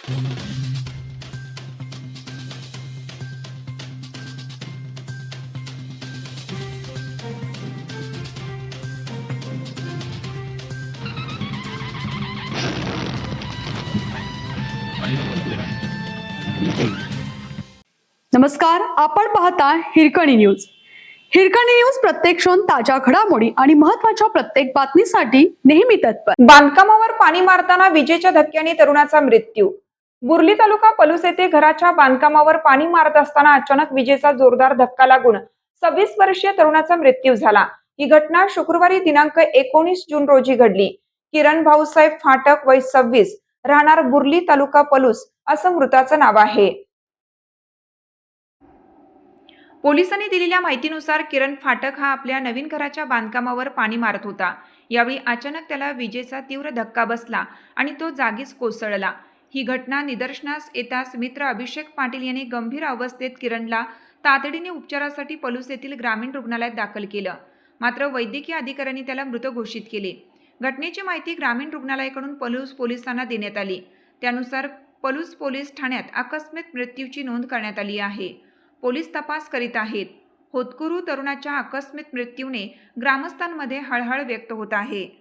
नमस्कार, आपण पाहता हिरकणी न्यूज. हिरकणी न्यूज प्रत्येक क्षण ताज्या घडामोडी आणि महत्त्वाच्या प्रत्येक बातमीसाठी नेहमी तत्पर. बांधकामावर पाणी मारताना विजेच्या धक्क्याने तरुणाचा मृत्यू. बुर्ली तालुका पलूस येथे घराच्या बांधकामावर पाणी मारत असताना अचानक विजेचा जोरदार धक्का लागून 26 वर्षीय तरुणाचा मृत्यू झाला. ही घटना शुक्रवारी दिनांक 19 जून रोजी घडली. किरण भाऊसाहेब फाटक, वय 26, राहणार बुर्ली तालुका पलूस असं मृताचं नाव आहे. पोलिसांनी दिलेल्या माहितीनुसार किरण फाटक हा आपल्या नवीन घराच्या बांधकामावर पाणी मारत होता. यावेळी अचानक त्याला विजेचा तीव्र धक्का बसला आणि तो जागीच कोसळला. ही घटना निदर्शनास येताच मित्र अभिषेक पाटील यांनी गंभीर अवस्थेत किरणला तातडीने उपचारासाठी पलूस येथील ग्रामीण रुग्णालयात दाखल केलं. मात्र वैद्यकीय अधिकाऱ्यांनी त्याला मृत घोषित केले. घटनेची माहिती ग्रामीण रुग्णालयाकडून पलूस पोलिसांना देण्यात आली. त्यानुसार पलूस पोलीस ठाण्यात आकस्मिक मृत्यूची नोंद करण्यात आली आहे. पोलीस तपास करीत आहेत. होतकरू तरुणाच्या आकस्मिक मृत्यूने ग्रामस्थांमध्ये हळहळ व्यक्त होत आहे.